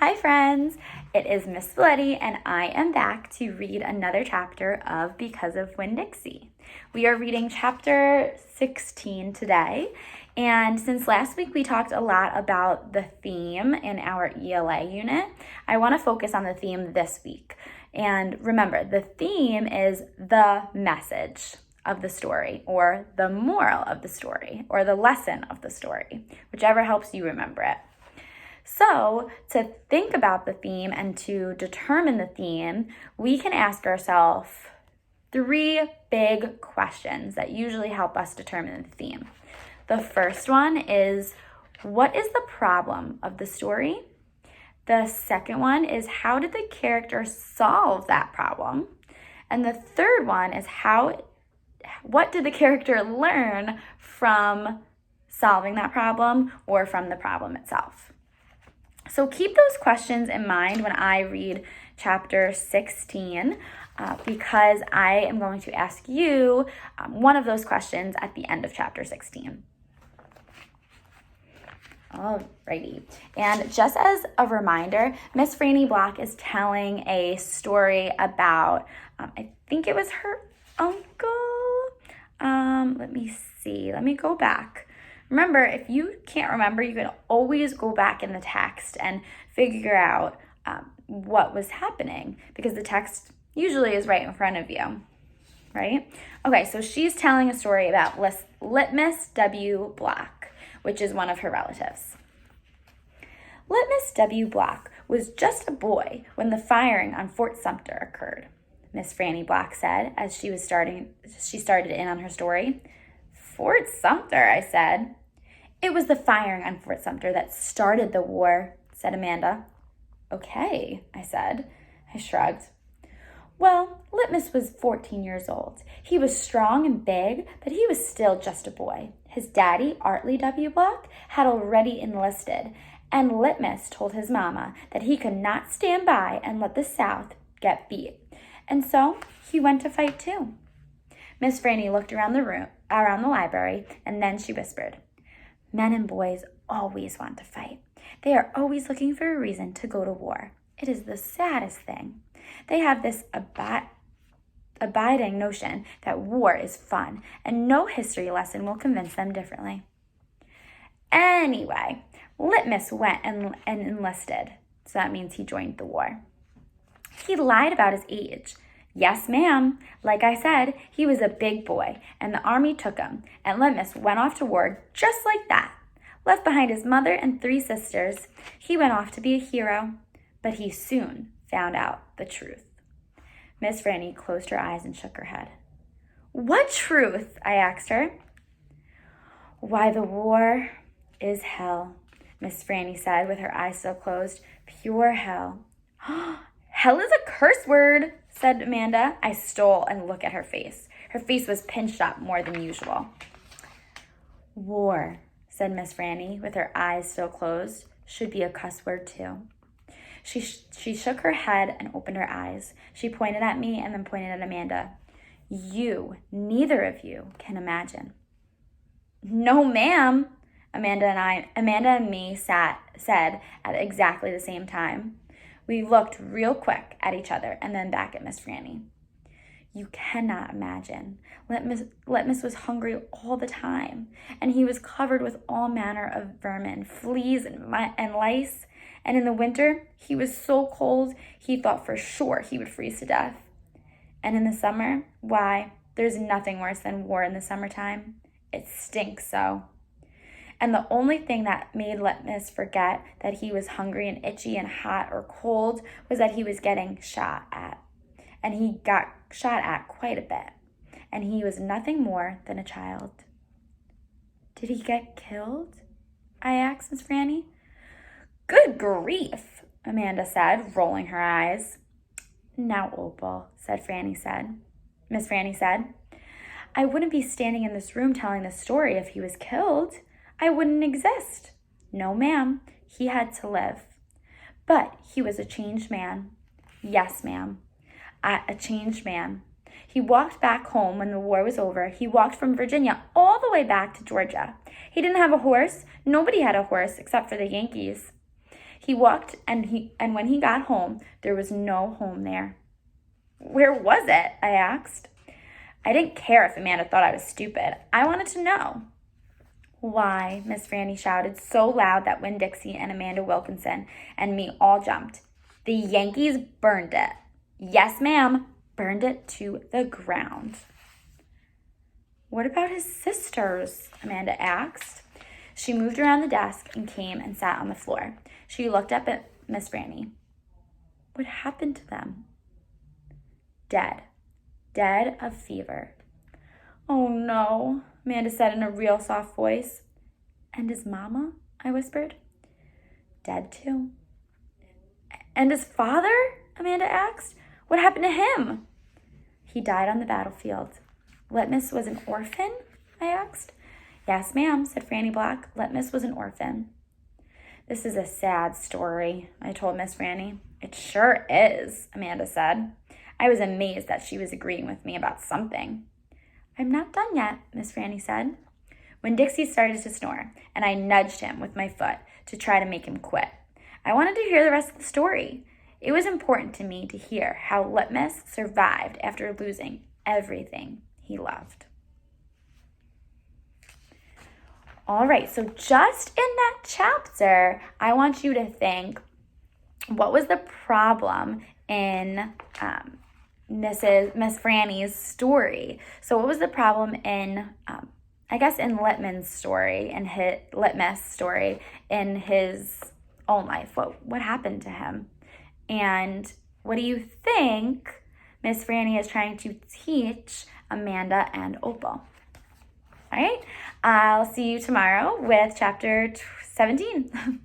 Hi friends, it is Miss Valetti and I am back to read another chapter of Because of Winn-Dixie. We are reading chapter 16 today, and since last week we talked a lot about the theme in our ELA unit, I want to focus on the theme this week. And remember, the theme is the message of the story, or the moral of the story, or the lesson of the story, whichever helps you remember it. So, to think about the theme and to determine the theme, we can ask ourselves 3 big questions that usually help us determine the theme. The first one is, what is the problem of the story? The second one is, how did the character solve that problem? And the third one is, what did the character learn from solving that problem or from the problem itself? So keep those questions in mind when I read chapter 16 because I am going to ask you one of those questions at the end of chapter 16. Alrighty, and just as a reminder, Miss Franny Block is telling a story about, I think it was her uncle. Let me go back. Remember, if you can't remember, you can always go back in the text and figure out what was happening because the text usually is right in front of you, right? Okay, so she's telling a story about Litmus W. Block, which is one of her relatives. Litmus W. Block was just a boy when the firing on Fort Sumter occurred, Miss Franny Block said as she started in on her story. Fort Sumter, I said. It was the firing on Fort Sumter that started the war, said Amanda. Okay, I said. I shrugged. Well, Litmus was 14 years old. He was strong and big, but he was still just a boy. His daddy, Artley W. Block, had already enlisted, and Litmus told his mama that he could not stand by and let the South get beat. And so he went to fight too. Miss Franny looked around the library, and then she whispered, Men and boys always want to fight. They are always looking for a reason to go to war. It is the saddest thing. They have this abiding notion that war is fun, and no history lesson will convince them differently. Anyway, Litmus went and enlisted, so that means he joined the war. He lied about his age. Yes, ma'am. Like I said, he was a big boy, and the army took him, and Litmus went off to war just like that. Left behind his mother and 3 sisters, he went off to be a hero, but he soon found out the truth. Miss Franny closed her eyes and shook her head. What truth? I asked her. Why, the war is hell, Miss Franny said with her eyes still closed. Pure hell. Hell is a curse word, said Amanda. I stole and looked at her face. Her face was pinched up more than usual. War, said Miss Franny with her eyes still closed, should be a cuss word too. She shook her head and opened her eyes. She pointed at me and then pointed at Amanda. Neither of you can imagine. No, ma'am, Amanda and me said at exactly the same time. We looked real quick at each other and then back at Miss Franny. You cannot imagine. Litmus was hungry all the time, and he was covered with all manner of vermin, fleas, and lice. And in the winter, he was so cold, he thought for sure he would freeze to death. And in the summer, why, there's nothing worse than war in the summertime. It stinks so. And the only thing that made Litmus forget that he was hungry and itchy and hot or cold was that he was getting shot at. And he got shot at quite a bit. And he was nothing more than a child. Did he get killed? I asked Miss Franny. Good grief, Amanda said, rolling her eyes. Now, Opal, Miss Franny said, I wouldn't be standing in this room telling this story if he was killed. I wouldn't exist. No, ma'am, he had to live. But he was a changed man. Yes, ma'am, a changed man. He walked back home when the war was over. He walked from Virginia all the way back to Georgia. He didn't have a horse. Nobody had a horse except for the Yankees. He walked and when he got home, there was no home there. Where was it? I asked. I didn't care if Amanda thought I was stupid. I wanted to know. Why, Miss Franny shouted so loud that Winn-Dixie and Amanda Wilkinson and me all jumped. The Yankees burned it. Yes, ma'am, burned it to the ground. What about his sisters? Amanda asked. She moved around the desk and came and sat on the floor. She looked up at Miss Franny. What happened to them? Dead. Dead of fever. Oh no, Amanda said in a real soft voice. And his mama? I whispered. Dead too. And his father? Amanda asked. What happened to him? He died on the battlefield. Litmus was an orphan? I asked. Yes, ma'am, said Franny Black. Litmus was an orphan. This is a sad story, I told Miss Franny. It sure is, Amanda said. I was amazed that she was agreeing with me about something. I'm not done yet, Miss Franny said. Winn-Dixie started to snore, and I nudged him with my foot to try to make him quit. I wanted to hear the rest of the story. It was important to me to hear how Litmus survived after losing everything he loved. All right, so just in that chapter, I want you to think, what was the problem in Miss Franny's story? So what was the problem in, in Litman's story, in Litmus' story, in his own life? What happened to him? And what do you think Miss Franny is trying to teach Amanda and Opal? All right, I'll see you tomorrow with chapter 17.